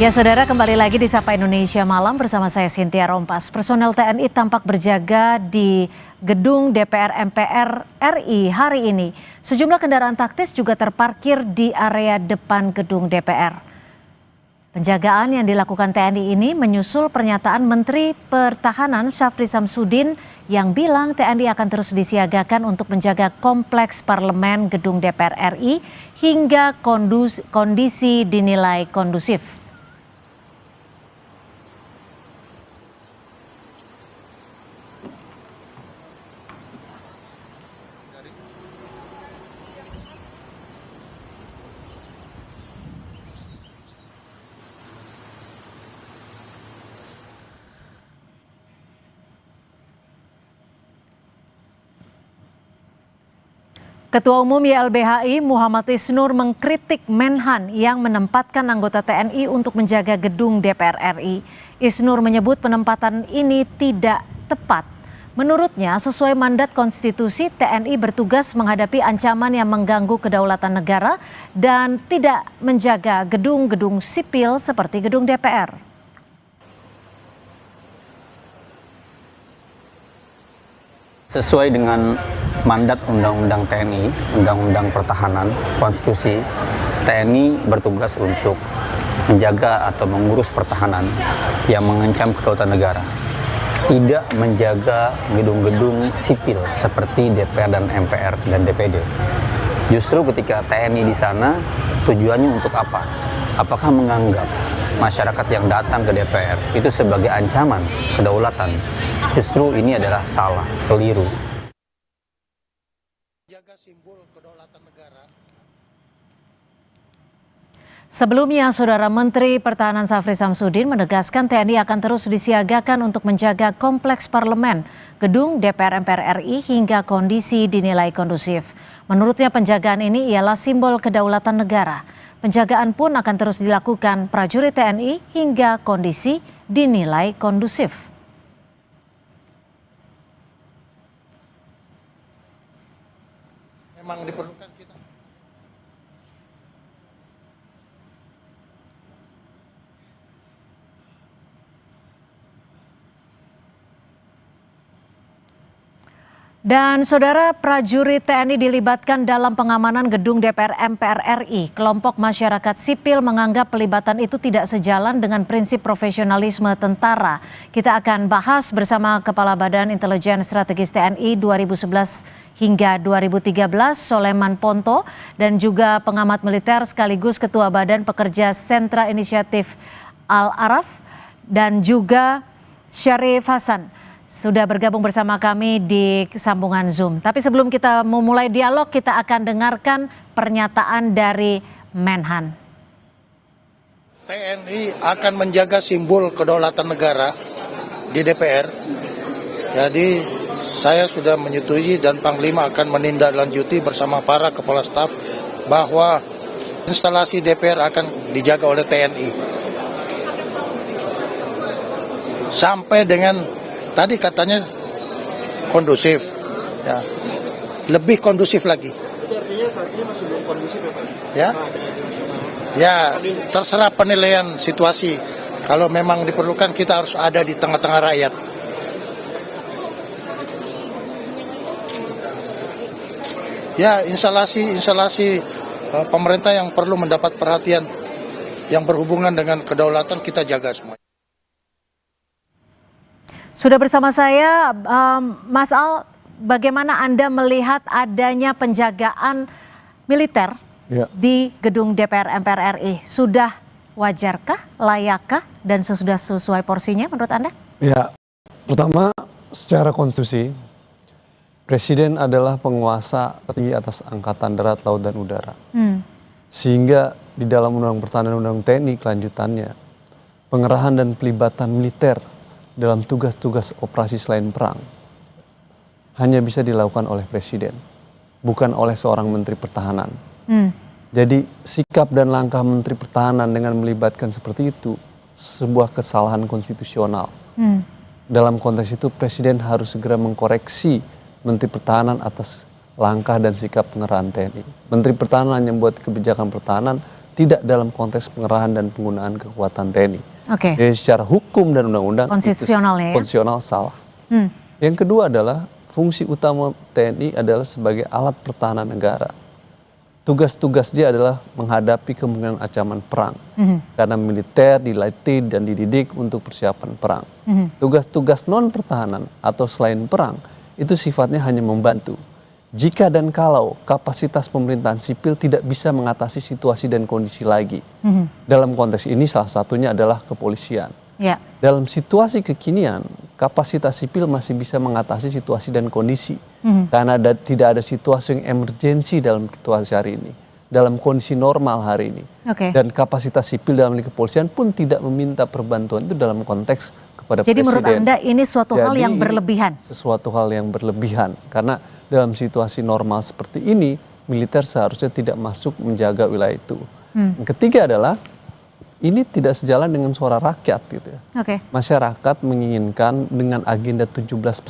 Ya saudara, kembali lagi di Sapa Indonesia Malam bersama saya Cynthia Rompas. Personel TNI tampak berjaga di gedung DPR MPR RI hari ini. Sejumlah kendaraan taktis juga terparkir di area depan gedung DPR. Penjagaan yang dilakukan TNI ini menyusul pernyataan Menteri Pertahanan Syafri Samsudin yang bilang TNI akan terus disiagakan untuk menjaga kompleks parlemen gedung DPR RI hingga kondisi dinilai kondusif. Ketua Umum YLBHI Muhammad Isnur mengkritik Menhan yang menempatkan anggota TNI untuk menjaga gedung DPR RI. Isnur menyebut penempatan ini tidak tepat. Menurutnya, sesuai mandat konstitusi, TNI bertugas menghadapi ancaman yang mengganggu kedaulatan negara dan tidak menjaga gedung-gedung sipil seperti gedung DPR. Sesuai dengan mandat Undang-Undang TNI, Undang-Undang Pertahanan, Konstitusi, TNI bertugas untuk menjaga atau mengurus pertahanan yang mengancam kedaulatan negara. Tidak menjaga gedung-gedung sipil seperti DPR dan MPR dan DPD. Justru ketika TNI di sana, tujuannya untuk apa? Apakah menganggap masyarakat yang datang ke DPR itu sebagai ancaman kedaulatan? Justru ini adalah salah, keliru. Jaga simbol kedaulatan negara. Sebelumnya, Saudara Menteri Pertahanan Syafri Samsudin menegaskan TNI akan terus disiagakan untuk menjaga kompleks parlemen, gedung DPR MPR RI hingga kondisi dinilai kondusif. Menurutnya penjagaan ini ialah simbol kedaulatan negara. Penjagaan pun akan terus dilakukan prajurit TNI hingga kondisi dinilai kondusif. Memang diperlukan kita. Dan saudara, prajurit TNI dilibatkan dalam pengamanan gedung DPR MPR RI. Kelompok masyarakat sipil menganggap pelibatan itu tidak sejalan dengan prinsip profesionalisme tentara. Kita akan bahas bersama Kepala Badan Intelijen Strategis TNI 2011 hingga 2013 Soleman Ponto dan juga pengamat militer sekaligus Ketua Badan Pekerja Sentra Inisiatif Al-Araf dan juga Syarif Hasan sudah bergabung bersama kami di sambungan Zoom. Tapi sebelum kita memulai dialog, kita akan dengarkan pernyataan dari Menhan. TNI akan menjaga simbol kedaulatan negara di DPR. Jadi saya sudah menyetujui dan Panglima akan menindaklanjuti bersama para kepala staf bahwa instalasi DPR akan dijaga oleh TNI. Sampai dengan tadi katanya kondusif, ya, lebih kondusif lagi. Jadi artinya saat ini masih belum kondusif ya Pak? Ya, terserah penilaian situasi. Kalau memang diperlukan kita harus ada di tengah-tengah rakyat. Ya, instalasi pemerintah yang perlu mendapat perhatian yang berhubungan dengan kedaulatan kita jaga semua. Sudah bersama saya Mas Al, bagaimana Anda melihat adanya penjagaan militer di gedung DPR MPR RI? Sudah wajarkah, layakkah, dan sudah sesuai porsinya menurut Anda? Ya, pertama secara konstitusi, Presiden adalah penguasa tertinggi atas Angkatan Darat, Laut, dan Udara. Sehingga di dalam Undang-Undang Pertahanan Undang TNI kelanjutannya, pengerahan dan pelibatan militer dalam tugas-tugas operasi selain perang hanya bisa dilakukan oleh Presiden, bukan oleh seorang Menteri Pertahanan. Jadi sikap dan langkah Menteri Pertahanan dengan melibatkan seperti itu sebuah kesalahan konstitusional. Dalam konteks itu Presiden harus segera mengkoreksi Menteri Pertahanan atas langkah dan sikap pengerahan TNI. Menteri Pertahanan yang membuat kebijakan pertahanan tidak dalam konteks pengerahan dan penggunaan kekuatan TNI. Oke. Jadi secara hukum dan undang-undang Konstitusionalnya ya? konstitusional salah. Yang kedua adalah fungsi utama TNI adalah sebagai alat pertahanan negara. Tugas-tugas dia adalah menghadapi kemungkinan ancaman perang. Karena militer dilatih dan dididik untuk persiapan perang. Tugas-tugas non pertahanan atau selain perang itu sifatnya hanya membantu. Jika dan kalau kapasitas pemerintahan sipil tidak bisa mengatasi situasi dan kondisi lagi. Dalam konteks ini salah satunya adalah kepolisian. Ya. Dalam situasi kekinian, kapasitas sipil masih bisa mengatasi situasi dan kondisi. Karena tidak ada situasi yang emergensi dalam situasi hari ini. Dalam kondisi normal hari ini. Oke. Dan kapasitas sipil dalam kepolisian pun tidak meminta perbantuan itu dalam konteks kepada Jadi presiden. menurut Anda ini suatu hal yang berlebihan? Sesuatu hal yang berlebihan. Karena dalam situasi normal seperti ini, militer seharusnya tidak masuk menjaga wilayah itu. Yang ketiga adalah, ini tidak sejalan dengan suara rakyat gitu ya. Oke. Masyarakat menginginkan dengan agenda 17+8,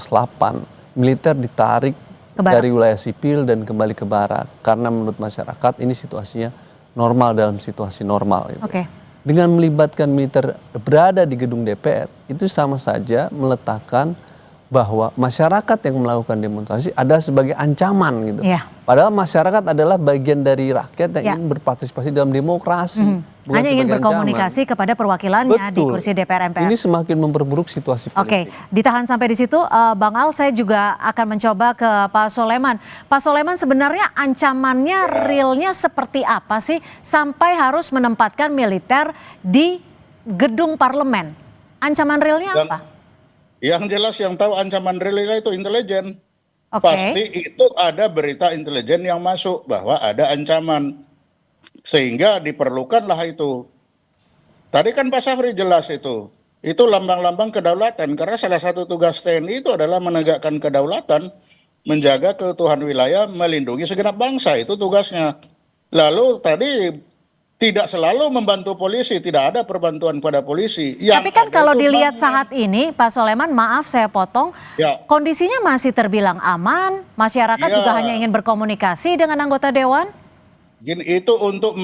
militer ditarik dari wilayah sipil dan kembali ke barat. Karena menurut masyarakat ini situasinya normal dalam situasi normal. Gitu. Oke. Dengan melibatkan militer berada di gedung DPR, itu sama saja meletakkan bahwa masyarakat yang melakukan demonstrasi adalah sebagai ancaman gitu. Iya. Padahal masyarakat adalah bagian dari rakyat yang ingin berpartisipasi dalam demokrasi. Hanya ingin berkomunikasi kepada perwakilannya di kursi DPR MPR. Ini semakin memperburuk situasi politik. Oke, ditahan sampai di situ. Bang Al, saya juga akan mencoba ke Pak Soleman. Pak Soleman, sebenarnya ancamannya realnya seperti apa sih sampai harus menempatkan militer di gedung parlemen? Ancaman realnya apa? Yang jelas yang tahu ancaman real itu intelijen. Oke. Pasti itu ada berita intelijen yang masuk bahwa ada ancaman. Sehingga diperlukanlah itu. Tadi kan Pak Syafri jelas itu. Itu lambang-lambang kedaulatan. Karena salah satu tugas TNI itu adalah menegakkan kedaulatan, menjaga keutuhan wilayah, melindungi segenap bangsa. Itu tugasnya. Lalu tadi tidak selalu membantu polisi, tidak ada perbantuan pada polisi. Tapi kan kalau dilihat saat ini, Pak Soleman, maaf saya potong, kondisinya masih terbilang aman, masyarakat juga hanya ingin berkomunikasi dengan anggota dewan. Gini, itu untuk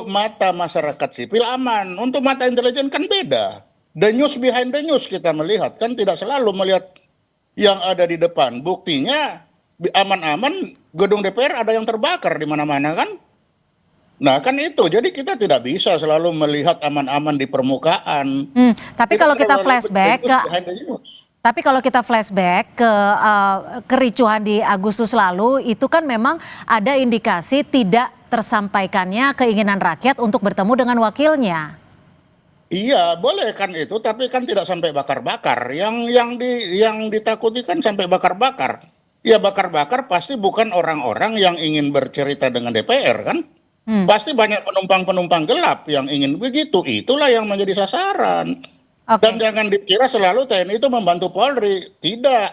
mata masyarakat sipil aman, untuk mata intelijen kan beda. The news behind the news kita melihat, kan tidak selalu melihat yang ada di depan. Buktinya aman-aman, gedung DPR ada yang terbakar di mana-mana kan. Nah kan itu, jadi kita tidak bisa selalu melihat aman-aman di permukaan. Tapi kalau kita flashback ke kericuhan di Agustus lalu, itu kan memang ada indikasi tidak tersampaikannya keinginan rakyat untuk bertemu dengan wakilnya. Iya, boleh kan itu, tapi kan tidak sampai bakar-bakar. Yang ditakuti kan sampai bakar-bakar. Ya bakar-bakar pasti bukan orang-orang yang ingin bercerita dengan DPR kan. Pasti banyak penumpang-penumpang gelap yang ingin begitu. Itulah yang menjadi sasaran. Dan jangan dikira selalu TNI itu membantu Polri. Tidak.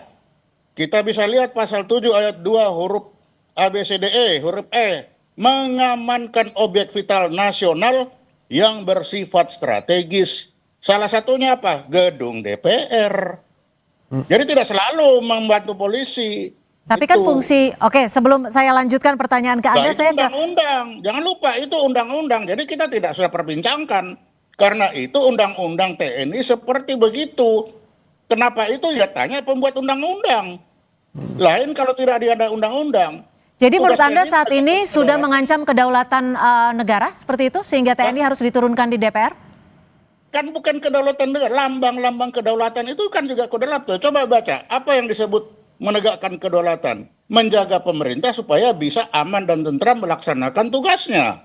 Kita bisa lihat pasal 7 ayat 2 huruf ABCDE, huruf E. Mengamankan objek vital nasional yang bersifat strategis. Salah satunya apa? Gedung DPR. Jadi tidak selalu membantu polisi. Tapi kan fungsi, sebelum saya lanjutkan pertanyaan ke Anda, saya undang-undang, jangan lupa itu undang-undang. Jadi kita tidak sudah perbincangkan karena itu undang-undang TNI seperti begitu. Kenapa itu? Ya tanya pembuat undang-undang. Lain kalau tidak ada undang-undang. Jadi menurut Anda saat ini sudah mengancam kedaulatan negara seperti itu sehingga TNI harus diturunkan di DPR? Kan bukan kedaulatan negara, lambang-lambang kedaulatan itu kan juga kedaulatan. Coba baca apa yang disebut menegakkan kedaulatan, menjaga pemerintah supaya bisa aman dan tentram melaksanakan tugasnya.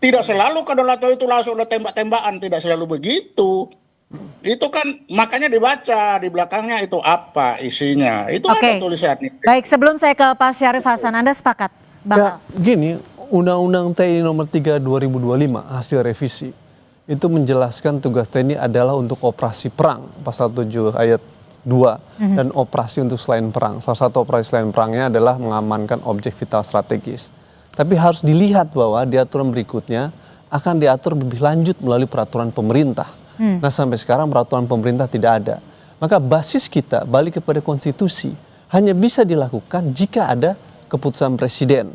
Tidak selalu kedaulatan itu langsung oleh tembak-tembakan, tidak selalu begitu. Itu kan makanya dibaca di belakangnya itu apa isinya. Itu ada tulisannya. Baik, sebelum saya ke Pak Syarif Hasan, Anda sepakat, Bang? Gini, Undang-Undang TNI nomor 3 2025 hasil revisi itu menjelaskan tugas TNI adalah untuk operasi perang, pasal 7 ayat 2, dan operasi untuk selain perang. Salah satu operasi selain perangnya adalah mengamankan objek vital strategis. Tapi harus dilihat bahwa di aturan berikutnya akan diatur lebih lanjut melalui peraturan pemerintah. Nah sampai sekarang peraturan pemerintah tidak ada. Maka basis kita balik kepada konstitusi hanya bisa dilakukan jika ada keputusan presiden.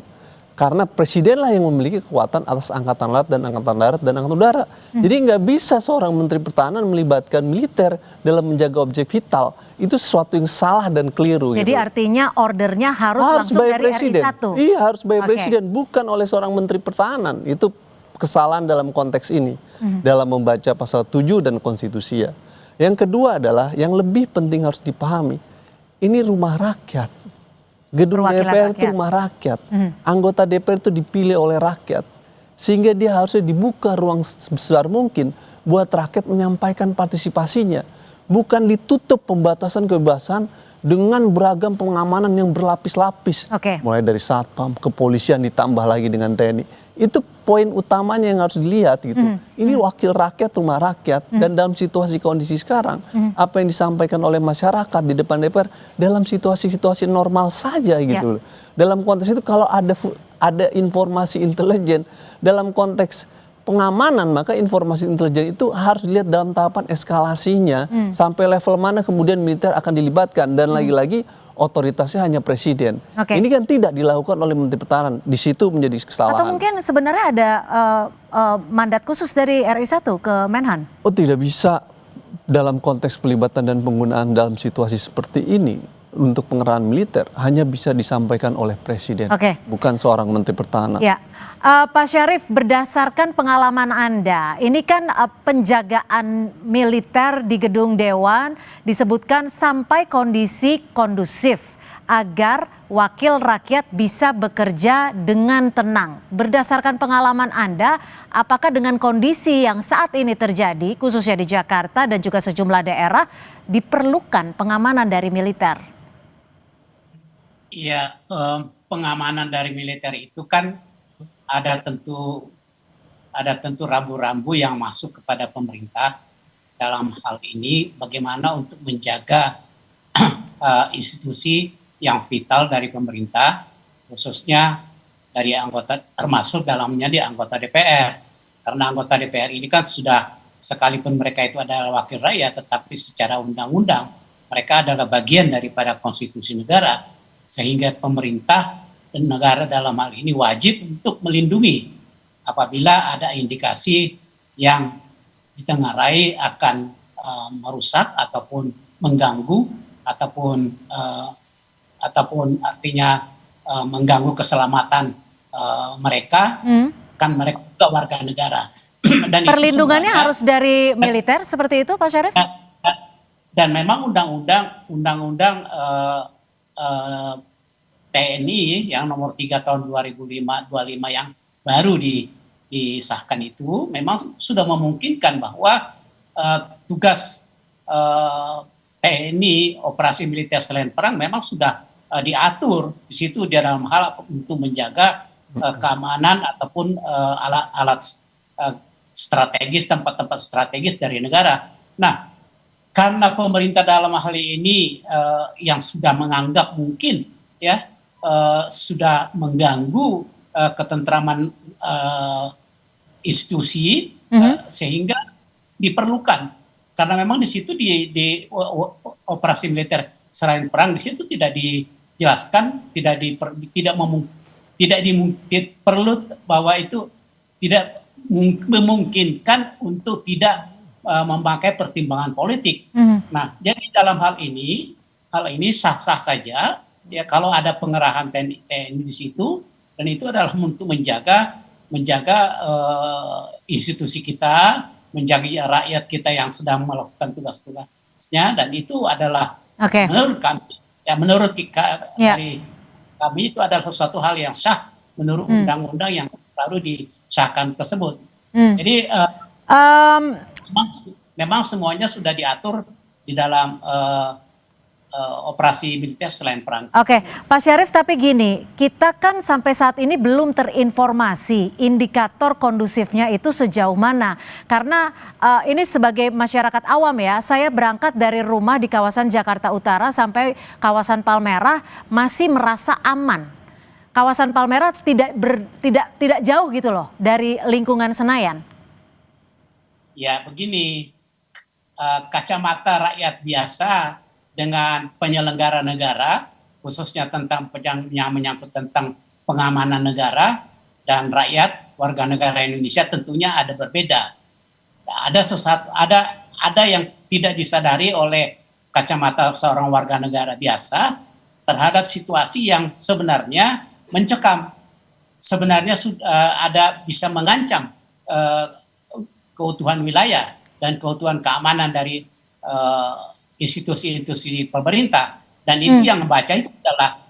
Karena presidenlah yang memiliki kekuatan atas angkatan laut dan angkatan darat dan angkatan udara. Jadi nggak bisa seorang menteri pertahanan melibatkan militer dalam menjaga objek vital. Itu sesuatu yang salah dan keliru. Jadi gitu. artinya ordernya harus langsung by dari presiden. RI1. Iya, harus by Oke. presiden, bukan oleh seorang menteri pertahanan. Itu kesalahan dalam konteks ini, dalam membaca pasal 7 dan konstitusi ya. Yang kedua adalah yang lebih penting harus dipahami, ini rumah rakyat. Gedung Perwakilan DPR itu rakyat. rumah rakyat. Anggota DPR itu dipilih oleh rakyat. Sehingga dia harusnya dibuka ruang sebesar mungkin buat rakyat menyampaikan partisipasinya. Bukan ditutup pembatasan kebebasan dengan beragam pengamanan yang berlapis-lapis. Oke. Mulai dari satpam, kepolisian ditambah lagi dengan TNI. Itu poin utamanya yang harus dilihat gitu. Ini wakil rakyat, rumah rakyat, dan dalam situasi kondisi sekarang, apa yang disampaikan oleh masyarakat di depan DPR dalam situasi-situasi normal saja gitu. Dalam konteks itu kalau ada informasi intelijen dalam konteks pengamanan, maka informasi intelijen itu harus dilihat dalam tahapan eskalasinya sampai level mana kemudian militer akan dilibatkan, dan lagi-lagi otoritasnya hanya presiden. Oke. Ini kan tidak dilakukan oleh Menteri Pertahanan. Di situ menjadi kesalahan. Atau mungkin sebenarnya ada mandat khusus dari RI1 ke Menhan? Oh, tidak bisa dalam konteks pelibatan dan penggunaan dalam situasi seperti ini untuk pengerahan militer hanya bisa disampaikan oleh presiden, Oke. bukan seorang Menteri Pertahanan. Ya, Pak Syarif, berdasarkan pengalaman Anda, ini kan penjagaan militer di gedung Dewan disebutkan sampai kondisi kondusif agar wakil rakyat bisa bekerja dengan tenang. Berdasarkan pengalaman Anda, apakah dengan kondisi yang saat ini terjadi, khususnya di Jakarta dan juga sejumlah daerah, diperlukan pengamanan dari militer? Iya, pengamanan dari militer itu kan ada tentu rambu-rambu yang masuk kepada pemerintah dalam hal ini bagaimana untuk menjaga institusi yang vital dari pemerintah, khususnya dari anggota, termasuk dalamnya di anggota DPR. Karena anggota DPR ini kan sudah, sekalipun mereka itu adalah wakil rakyat, tetapi secara undang-undang mereka adalah bagian daripada konstitusi negara, sehingga pemerintah dan negara dalam hal ini wajib untuk melindungi apabila ada indikasi yang ditengarai akan merusak ataupun mengganggu ataupun artinya mengganggu keselamatan mereka, kan mereka juga warga negara. Dan Perlindungannya itu semuanya, harus dari militer seperti itu, Pak Syarif? dan memang undang-undang TNI yang nomor 3 tahun 2025 yang baru disahkan itu memang sudah memungkinkan bahwa tugas TNI operasi militer selain perang memang sudah diatur di situ di dalam hal untuk menjaga keamanan ataupun alat-alat strategis, tempat-tempat strategis dari negara. Nah, karena pemerintah dalam hal ini yang sudah menganggap mungkin ya sudah mengganggu ketentraman institusi, sehingga diperlukan, karena memang di situ di operasi militer selain perang di situ tidak dijelaskan, perlu bahwa itu tidak memungkinkan untuk tidak memakai pertimbangan politik. Nah, jadi dalam hal ini sah-sah saja ya kalau ada pengerahan TNI di situ, dan itu adalah untuk menjaga institusi kita, menjaga rakyat kita yang sedang melakukan tugas-tugasnya, dan itu adalah menurut kami dari kami itu adalah sesuatu hal yang sah menurut undang-undang yang baru disahkan tersebut. Jadi memang semuanya sudah diatur di dalam operasi militer selain perang. Oke, Pak Syarif, tapi gini, kita kan sampai saat ini belum terinformasi indikator kondusifnya itu sejauh mana. Karena ini sebagai masyarakat awam ya, saya berangkat dari rumah di kawasan Jakarta Utara sampai kawasan Palmerah masih merasa aman. Kawasan Palmerah tidak jauh gitu loh dari lingkungan Senayan. Ya begini, kacamata rakyat biasa dengan penyelenggara negara, khususnya tentang yang menyangkut tentang pengamanan negara dan rakyat warga negara Indonesia tentunya ada berbeda. Ada yang tidak disadari oleh kacamata seorang warga negara biasa terhadap situasi yang sebenarnya mencekam, sebenarnya ada bisa mengancam keutuhan wilayah dan keutuhan keamanan dari institusi-institusi pemerintah. Dan itu yang membaca itu adalah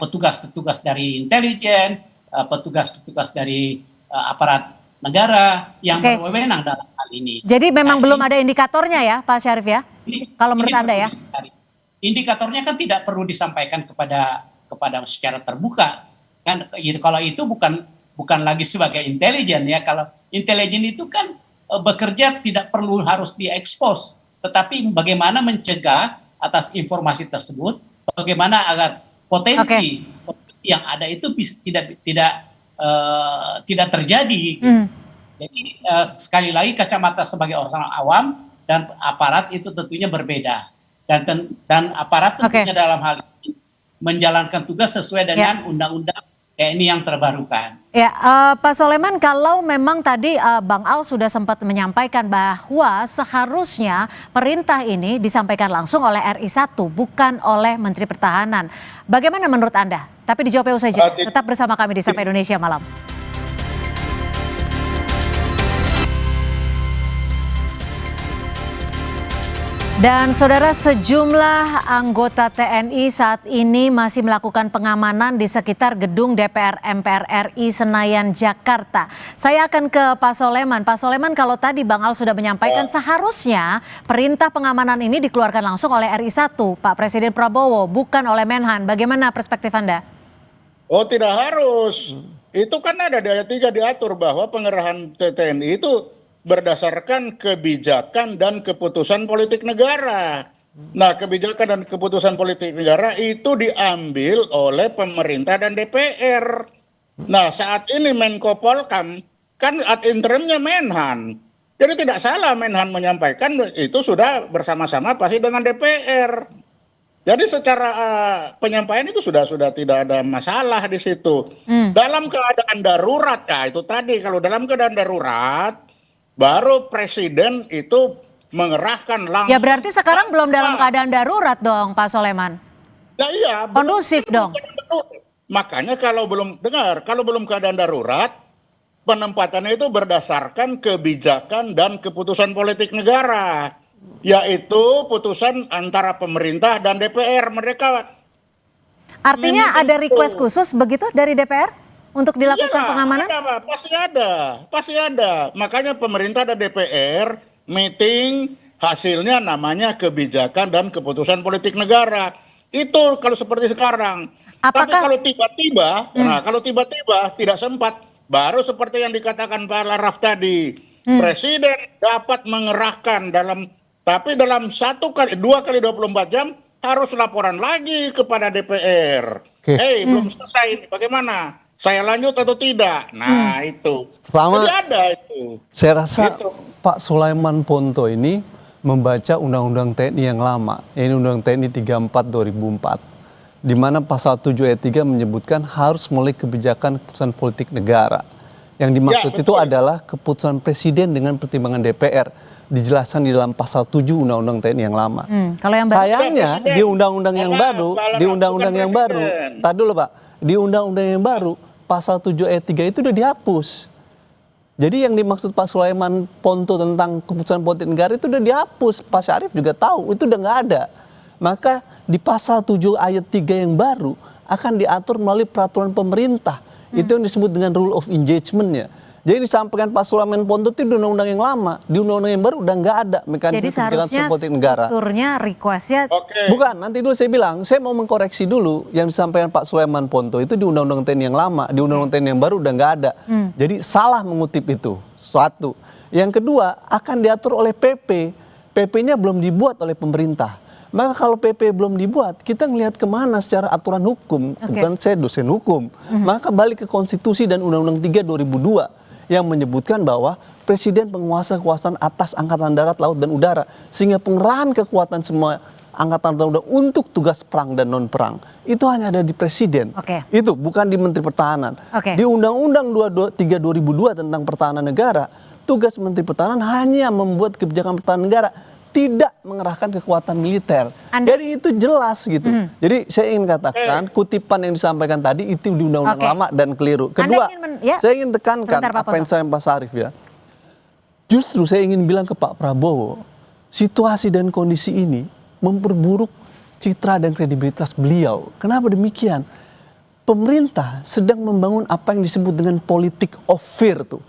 petugas-petugas dari intelijen, petugas-petugas dari aparat negara yang berwenang dalam hal ini. Jadi memang belum ada indikatornya ya Pak Syarif ya? Kalau menurut Anda ya? Indikatornya kan tidak perlu disampaikan kepada secara terbuka. Kan kalau itu bukan lagi sebagai intelijen ya. Kalau intelijen itu kan bekerja tidak perlu harus diekspos, tetapi bagaimana mencegah atas informasi tersebut, bagaimana agar potensi yang ada itu tidak terjadi. Jadi sekali lagi kacamata sebagai orang awam dan aparat itu tentunya berbeda, dan aparat tentunya dalam hal ini menjalankan tugas sesuai dengan undang-undang TNI yang terbarukan. Ya, Pak Soleman, kalau memang tadi Bang Al sudah sempat menyampaikan bahwa seharusnya perintah ini disampaikan langsung oleh RI1, bukan oleh Menteri Pertahanan. Bagaimana menurut Anda? Tapi dijawabnya usai jeda. Tetap bersama kami di Sapa Indonesia Malam. Dan saudara, sejumlah anggota TNI saat ini masih melakukan pengamanan di sekitar gedung DPR MPR RI Senayan, Jakarta. Saya akan ke Pak Soleman. Pak Soleman, kalau tadi Bang Al sudah menyampaikan seharusnya perintah pengamanan ini dikeluarkan langsung oleh RI1, Pak Presiden Prabowo, bukan oleh Menhan. Bagaimana perspektif Anda? Oh, tidak harus. Itu kan ada di ayat 3 diatur bahwa pengerahan TNI itu berdasarkan kebijakan dan keputusan politik negara. Nah, kebijakan dan keputusan politik negara itu diambil oleh pemerintah dan DPR. Nah, saat ini Menko Polkam kan ad interimnya Menhan. Jadi tidak salah Menhan menyampaikan itu sudah bersama-sama pasti dengan DPR. Jadi secara penyampaian itu sudah tidak ada masalah di situ. Dalam keadaan darurat, ya itu tadi, kalau dalam keadaan darurat baru presiden itu mengerahkan langsung. Ya berarti sekarang belum dalam keadaan darurat dong Pak Soleman. Nah, iya. Kondusif dong. Makanya kalau belum keadaan darurat, penempatannya itu berdasarkan kebijakan dan keputusan politik negara. Yaitu putusan antara pemerintah dan DPR. Mereka artinya ada request khusus begitu dari DPR? Untuk dilakukan pengamanan? Pasti ada. Makanya pemerintah dan DPR meeting, hasilnya namanya kebijakan dan keputusan politik negara. Itu kalau seperti sekarang. Tapi kalau tiba-tiba, tidak sempat, baru seperti yang dikatakan Pak Laraf tadi, presiden dapat mengerahkan tapi dalam 2 kali 24 jam harus laporan lagi kepada DPR. Belum selesai, bagaimana? Saya lanjut atau tidak? Nah, itu. Pertama, jadi ada itu. Saya rasa Pak Sulaiman Ponto ini membaca Undang-Undang TNI yang lama. Ini Undang TNI 34 2004. Di mana pasal 7 ayat 3 menyebutkan harus mulai kebijakan keputusan politik negara. Yang dimaksud itu adalah keputusan presiden dengan pertimbangan DPR. Dijelaskan di dalam pasal 7 Undang-Undang TNI yang lama. Kalau yang baru, sayangnya di Undang-Undang yang baru, tadi dulu Pak. Di Undang-Undang yang baru, pasal 7 ayat 3 itu udah dihapus. Jadi yang dimaksud Pak Sulaiman Ponto tentang keputusan politik negara itu udah dihapus. Pak Syarif juga tahu, itu udah nggak ada. Maka di pasal 7 ayat 3 yang baru akan diatur melalui peraturan pemerintah. Itu yang disebut dengan rule of engagement-nya. Jadi disampaikan Pak Sulaiman Ponto itu di undang-undang yang lama, di undang-undang yang baru udah nggak ada mekanisme kebijakan politik negara. Jadi strukturnya, request-nya. Bukan, nanti dulu saya bilang, saya mau mengkoreksi dulu yang disampaikan Pak Sulaiman Ponto itu di undang-undang TNI yang lama, di undang-undang TNI yang baru udah nggak ada. Jadi salah mengutip itu. Satu. Yang kedua, akan diatur oleh PP. PP-nya belum dibuat oleh pemerintah. Maka kalau PP belum dibuat, kita ngelihat kemana secara aturan hukum. Bukan saya dosen hukum. Maka balik ke konstitusi dan Undang-Undang 3 2002. Yang menyebutkan bahwa presiden penguasa kekuasaan atas angkatan darat, laut, dan udara. Sehingga pengerahan kekuatan semua angkatan udara untuk tugas perang dan non perang itu hanya ada di presiden. Oke. Itu bukan di Menteri Pertahanan. Oke. Di Undang-Undang 3 2002 tentang Pertahanan Negara, tugas Menteri Pertahanan hanya membuat kebijakan pertahanan negara, tidak mengerahkan kekuatan militer. Jadi itu jelas gitu. Jadi saya ingin katakan kutipan yang disampaikan tadi itu di Undang-Undang lama dan keliru. Kedua, saya ingin tekankan Sebentar, Pak apa yang Poto. saya Pak Sarif ya. Justru saya ingin bilang ke Pak Prabowo, situasi dan kondisi ini memperburuk citra dan kredibilitas beliau. Kenapa demikian? Pemerintah sedang membangun apa yang disebut dengan politik of fear tuh.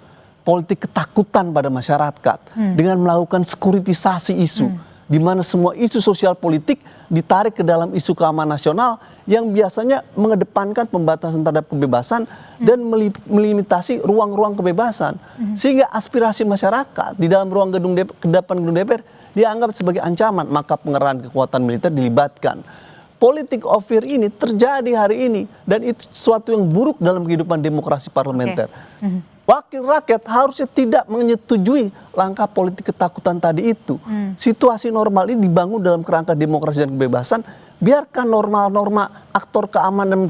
Politik ketakutan pada masyarakat dengan melakukan sekuritisasi isu, di mana semua isu sosial politik ditarik ke dalam isu keamanan nasional yang biasanya mengedepankan pembatasan terhadap kebebasan dan melimitasi ruang-ruang kebebasan, sehingga aspirasi masyarakat di dalam ruang gedung DPR dianggap sebagai ancaman, maka pengerahan kekuatan militer dilibatkan. Politik of fear ini terjadi hari ini dan itu sesuatu yang buruk dalam kehidupan demokrasi parlementer. Wakil rakyat harusnya tidak menyetujui langkah politik ketakutan tadi itu. Situasi normal ini dibangun dalam kerangka demokrasi dan kebebasan. Biarkan norma-norma aktor keamanan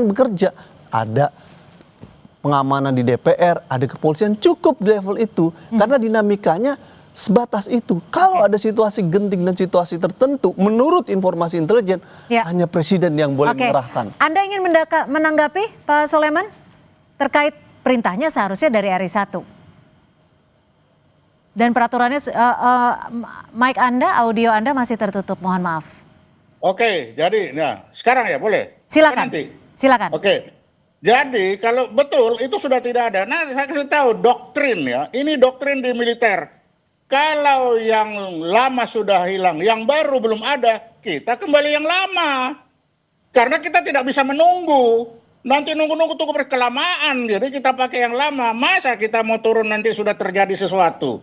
bekerja. Ada pengamanan di DPR, ada kepolisian, cukup di level itu. Karena dinamikanya sebatas itu. Kalau ada situasi genting dan situasi tertentu, menurut informasi intelijen, hanya presiden yang boleh mengerahkan. Anda ingin menanggapi Pak Soleman terkait perintahnya seharusnya dari RI1 dan peraturannya mic Anda, audio Anda masih tertutup, mohon maaf. Oke, jadi nah sekarang ya boleh. Silakan. Nanti. Silakan. Oke. Jadi kalau betul itu sudah tidak ada. Nah, saya kasih tahu doktrin ya. Ini doktrin di militer. Kalau yang lama sudah hilang, yang baru belum ada, kita kembali yang lama. Karena kita tidak bisa menunggu. Nanti nunggu-nunggu tunggu berkelamaan. Jadi kita pakai yang lama. Masa kita mau turun nanti sudah terjadi sesuatu.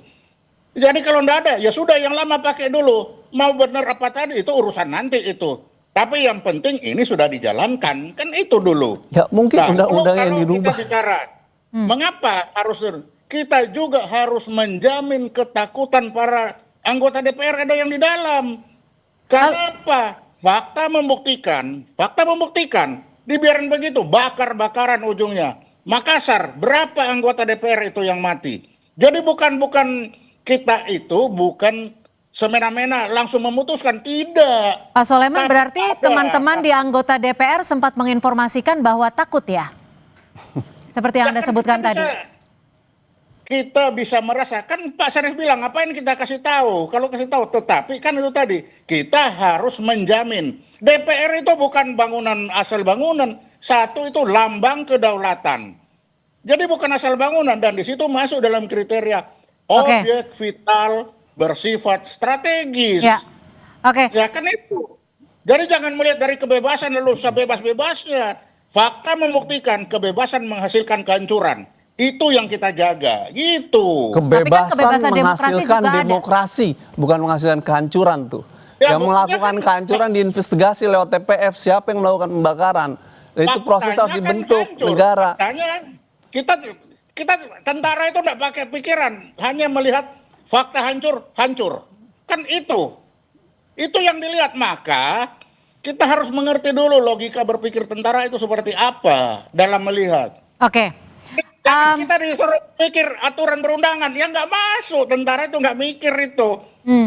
Jadi kalau enggak ada, ya sudah yang lama pakai dulu. Mau benar apa tadi, itu urusan nanti itu. Tapi yang penting ini sudah dijalankan. Kan itu dulu. Ya mungkin Nah, undang-undang yang kalau dirubah. kita bicara, mengapa harus kita juga harus menjamin ketakutan para anggota DPR ada yang di dalam. Kenapa? Fakta membuktikan, dibiarin begitu, bakar-bakaran ujungnya. Makassar, berapa anggota DPR itu yang mati? Jadi bukan kita itu bukan semena-mena langsung memutuskan, tidak. Pak Soleman, Tapi berarti ada. teman-teman di anggota DPR sempat menginformasikan bahwa takut ya? Seperti yang Anda sebutkan tadi. Kita bisa merasakan, Pak Sarif bilang, ngapain kita kasih tahu? Kalau kasih tahu, tetapi kan itu tadi, kita harus menjamin. DPR itu bukan bangunan asal bangunan, satu itu lambang kedaulatan. Jadi bukan asal bangunan, dan di situ masuk dalam kriteria objek vital bersifat strategis. Ya, oke. Ya kan itu. Jadi jangan melihat dari kebebasan lalu sebebas-bebasnya. Fakta membuktikan kebebasan menghasilkan kehancuran. Itu yang kita jaga, gitu. Kebebasan Kebebasan demokrasi menghasilkan juga ada. demokrasi, bukan menghasilkan kehancuran tuh. Ya, Yang melakukan kan- kehancuran diinvestigasi lewat TPF, siapa yang melakukan pembakaran. Dan itu proses harus Faktanya kan dibentuk hancur. negara. Faktanya kita tentara itu tidak pakai pikiran, hanya melihat fakta hancur. Kan itu yang dilihat. Maka kita harus mengerti dulu logika berpikir tentara itu seperti apa dalam melihat. Oke. Jangan kita disuruh pikir aturan perundangan, ya nggak masuk, tentara itu nggak mikir itu.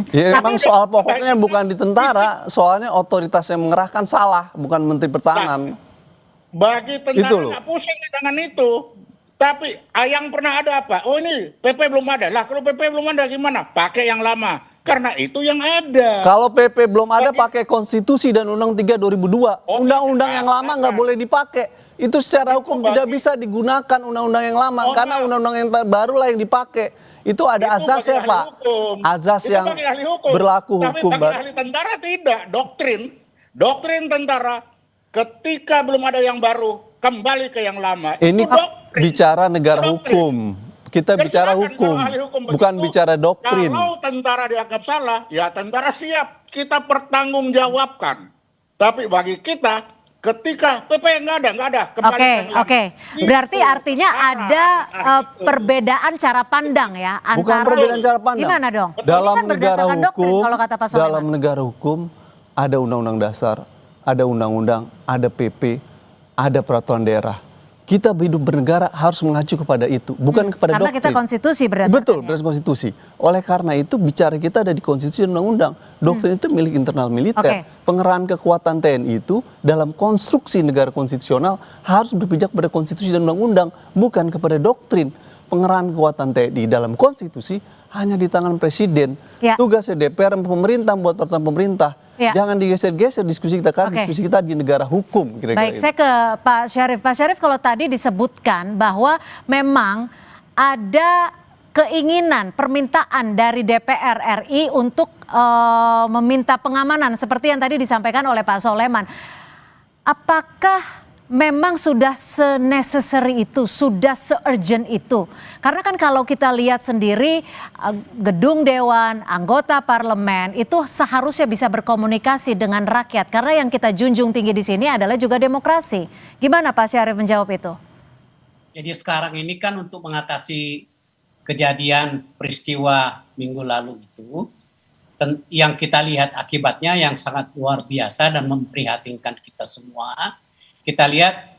Ya, Tapi emang soal pokoknya bukan di tentara, soalnya otoritas yang mengerahkan salah, bukan Menteri Pertahanan. Bagi Itu tentara loh. nggak pusing dengan itu. Tapi yang pernah ada apa? Oh ini PP belum ada. Lah kalau PP belum ada gimana? Pakai yang lama. Karena itu yang ada. Kalau PP belum ada, pakai konstitusi dan Undang-Undang 3 2002. Oh, Undang-undang tidak. yang lama nggak boleh dipakai. Itu secara hukum tidak bagi- bisa digunakan undang-undang yang lama, Oh, karena enggak. undang-undang yang baru lah yang dipakai. Itu ada Itu azasnya, bagi ahli Pak. hukum. Azas Itu yang bagi ahli hukum. berlaku Tapi hukum. bagi ahli tentara tidak. Doktrin tentara ketika belum ada yang baru kembali ke yang lama. Ini Itu doktrin. bicara negara Doktrin. hukum. Kita Jadi bicara silakan hukum, kalau ahli hukum bukan begitu. bicara doktrin. Kalau tentara dianggap salah, ya tentara siap kita pertanggungjawabkan. Tapi bagi kita, ketika PP nggak ada, kembali ke yang lama. Oke. Gitu. Berarti artinya ada perbedaan cara pandang ya Bukan antara perbedaan cara pandang. Gimana dong? Dalam Ini kan negara berdasarkan doktrin hukum, kalau kata Pak Soleman. dalam negara hukum, ada undang-undang dasar, ada undang-undang, ada PP, ada peraturan daerah. Kita hidup bernegara harus mengacu kepada itu, bukan kepada Karena doktrin. kita konstitusi berdasarkan. Betul, berdasarkan konstitusi. Oleh karena itu bicara kita ada di konstitusi dan undang-undang. Doktrin itu milik internal militer. Oke. Pengerahan kekuatan TNI itu dalam konstruksi negara konstitusional harus berpijak pada konstitusi dan undang-undang, bukan kepada doktrin. Pengerahan kekuatan TNI dalam konstitusi hanya di tangan presiden. Ya. Tugasnya DPR dan pemerintah buat peraturan pemerintah. Ya. Jangan digeser-geser diskusi kita, karena Oke. diskusi kita di negara hukum. Kira-kira Baik, itu. saya ke Pak Syarif. Pak Syarif, kalau tadi disebutkan bahwa memang ada keinginan, permintaan dari DPR RI untuk meminta pengamanan seperti yang tadi disampaikan oleh Pak Soleman. Apakah memang sudah se-necessary itu, sudah se-urgent itu? Karena kan kalau kita lihat sendiri gedung dewan, anggota parlemen itu seharusnya bisa berkomunikasi dengan rakyat. Karena yang kita junjung tinggi di sini adalah juga demokrasi. Gimana Pak Syarif menjawab itu? Jadi sekarang ini kan untuk mengatasi kejadian peristiwa minggu lalu itu, yang kita lihat akibatnya yang sangat luar biasa dan memprihatinkan kita semua. Kita lihat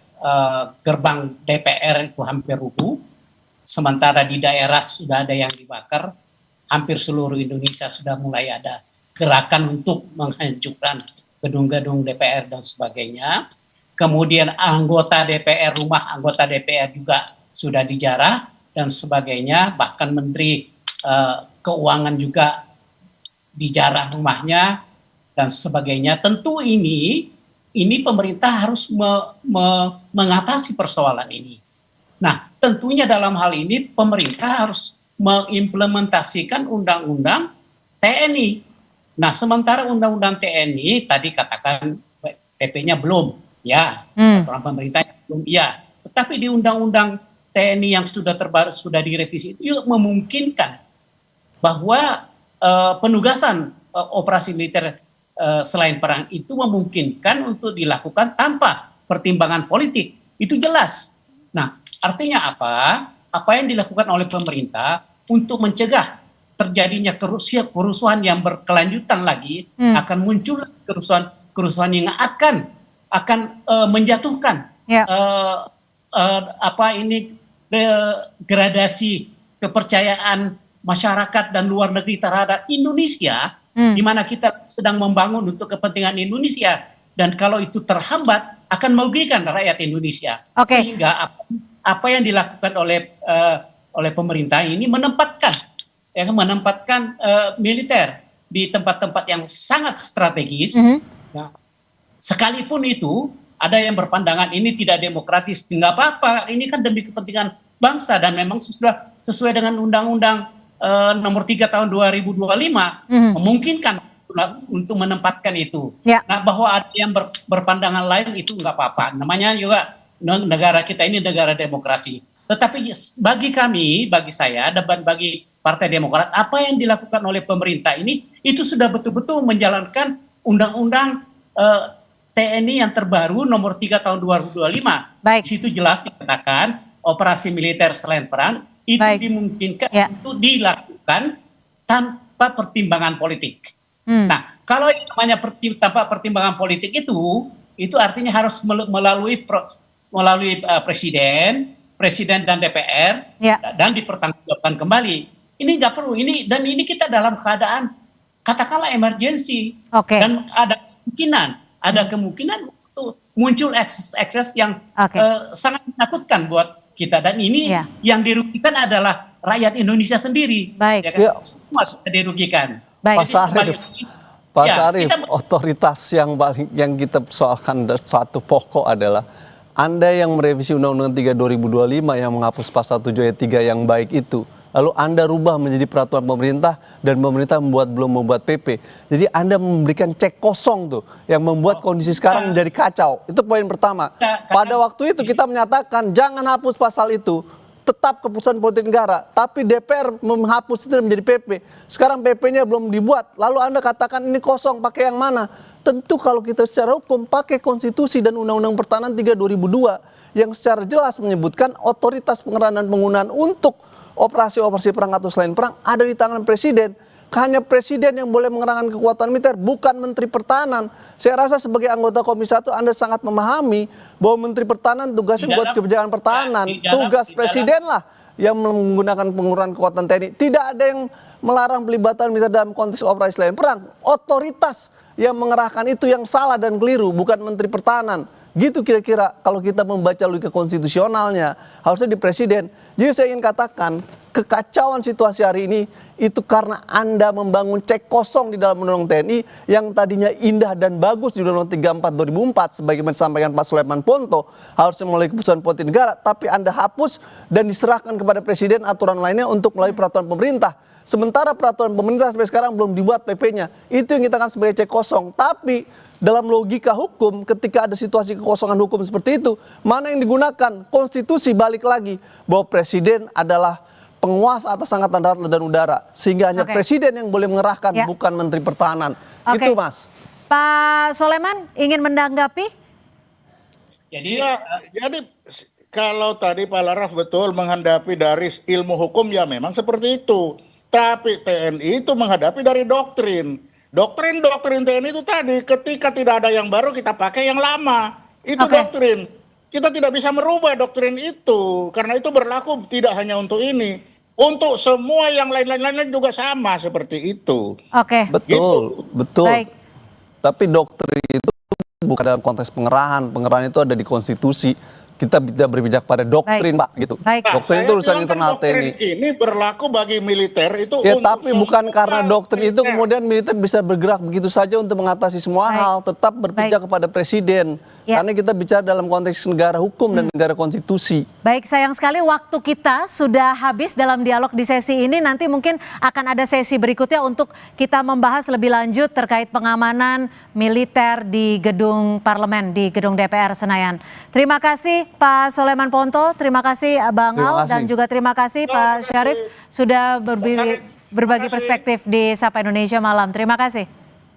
gerbang DPR itu hampir rubuh, sementara di daerah sudah ada yang dibakar, hampir seluruh Indonesia sudah mulai ada gerakan untuk menghancurkan gedung-gedung DPR dan sebagainya. Kemudian rumah anggota DPR juga sudah dijarah dan sebagainya, bahkan Menteri Keuangan juga dijarah rumahnya dan sebagainya. Tentu ini pemerintah harus mengatasi persoalan ini. Nah, tentunya dalam hal ini pemerintah harus mengimplementasikan undang-undang TNI. Nah, sementara undang-undang TNI tadi katakan PP-nya belum, ya, peraturan pemerintah belum, ya. Tetapi di undang-undang TNI yang sudah terbaru, sudah direvisi itu juga memungkinkan bahwa penugasan operasi militer selain perang itu memungkinkan untuk dilakukan tanpa pertimbangan politik. Itu jelas. Nah, artinya apa? Apa yang dilakukan oleh pemerintah untuk mencegah terjadinya kerusuhan yang berkelanjutan lagi, akan muncul kerusuhan yang akan menjatuhkan gradasi kepercayaan masyarakat dan luar negeri terhadap Indonesia, di mana kita sedang membangun untuk kepentingan Indonesia, dan kalau itu terhambat akan merugikan rakyat Indonesia. Sehingga apa yang dilakukan oleh pemerintah ini menempatkan militer di tempat-tempat yang sangat strategis. Nah, sekalipun itu ada yang berpandangan ini tidak demokratis, nggak apa-apa, ini kan demi kepentingan bangsa dan memang sudah sesuai dengan Undang-Undang nomor 3 tahun 2025 memungkinkan untuk menempatkan itu. Nah, bahwa ada yang berpandangan lain itu nggak apa-apa. Namanya juga negara kita ini negara demokrasi. Tetapi bagi saya dan bagi Partai Demokrat, apa yang dilakukan oleh pemerintah ini itu sudah betul-betul menjalankan Undang-Undang TNI yang terbaru nomor 3 tahun 2025. Di situ jelas dikatakan operasi militer selain perang itu dimungkinkan untuk dilakukan tanpa pertimbangan politik. Nah, kalau yang namanya tanpa pertimbangan politik itu artinya harus melalui presiden dan DPR dan dipertanggungjawabkan kembali. Ini nggak perlu, ini kita dalam keadaan katakanlah emergensi, dan ada kemungkinan untuk muncul ekses yang sangat menakutkan buat kita, dan ini yang dirugikan adalah rakyat Indonesia sendiri. Ya kan? Semua sudah dirugikan. Pak Syarif, otoritas yang kita persoalkan satu pokok adalah Anda yang merevisi Undang-Undang 3 2025 yang menghapus pasal 7 ayat 3 yang baik itu, lalu Anda rubah menjadi peraturan pemerintah dan pemerintah belum membuat PP. Jadi Anda memberikan cek kosong tuh yang membuat kondisi sekarang menjadi kacau. Itu poin pertama. Pada waktu itu kita menyatakan jangan hapus pasal itu, tetap keputusan politik negara. Tapi DPR menghapus itu menjadi PP. Sekarang PP-nya belum dibuat. Lalu Anda katakan ini kosong, pakai yang mana? Tentu kalau kita secara hukum pakai konstitusi dan Undang-Undang Pertahanan 3 2002 yang secara jelas menyebutkan otoritas pengerahan dan penggunaan untuk operasi-operasi perang atau selain perang ada di tangan presiden. hanya presiden yang boleh mengerahkan kekuatan militer, bukan Menteri Pertahanan. Saya rasa sebagai anggota Komisi 1 Anda sangat memahami bahwa Menteri Pertahanan tugasnya buat kebijakan pertahanan. Tugas presiden lah yang menggunakan penggunaan kekuatan TNI. Tidak ada yang melarang pelibatan militer dalam konteks operasi selain perang. Otoritas yang mengerahkan itu yang salah dan keliru, bukan Menteri Pertahanan. Gitu kira-kira kalau kita membaca logika konstitusionalnya, harusnya di presiden. Jadi saya ingin katakan, kekacauan situasi hari ini itu karena Anda membangun cek kosong di dalam Undang-Undang TNI yang tadinya indah dan bagus di Undang-Undang 34 2004 sebagaimana disampaikan Pak Sulaiman Ponto, harusnya melalui keputusan politik negara, tapi Anda hapus dan diserahkan kepada presiden aturan lainnya untuk melalui peraturan pemerintah. Sementara peraturan pemerintah sampai sekarang belum dibuat PP-nya. Itu yang kita kan sebagai cek kosong. Tapi dalam logika hukum, ketika ada situasi kekosongan hukum seperti itu, mana yang digunakan? Konstitusi balik lagi bahwa presiden adalah penguasa atas angkatan darat dan udara, sehingga hanya presiden yang boleh mengerahkan, bukan Menteri Pertahanan. Itu, Mas. Pak Soleman ingin menanggapi? Jadi kalau tadi Pak Laraf betul menghadapi dari ilmu hukum, ya memang seperti itu. Tapi TNI itu menghadapi dari doktrin. Doktrin TNI itu tadi, ketika tidak ada yang baru kita pakai yang lama. Itu doktrin. Kita tidak bisa merubah doktrin itu, karena itu berlaku tidak hanya untuk ini. Untuk semua yang lain-lain juga sama seperti itu. Betul, betul. Baik. Tapi doktrin itu bukan dalam konteks pengerahan. Pengerahan itu ada di konstitusi. Kita tidak berpijak pada doktrin, Pak, gitu. Doktrin itu urusan internal TNI. Ini berlaku bagi militer itu. Ya, tapi bukan karena doktrin itu kemudian militer bisa bergerak begitu saja untuk mengatasi semua hal. Tetap berpijak kepada presiden. Karena kita bicara dalam konteks negara hukum dan negara konstitusi. Baik, sayang sekali waktu kita sudah habis dalam dialog di sesi ini. Nanti mungkin akan ada sesi berikutnya untuk kita membahas lebih lanjut terkait pengamanan militer di gedung parlemen, di gedung DPR Senayan. Terima kasih Pak Sulaiman Ponto, terima kasih Bang Al, dan juga terima kasih Pak Syarif sudah berbagi perspektif di Sapa Indonesia Malam. Terima kasih.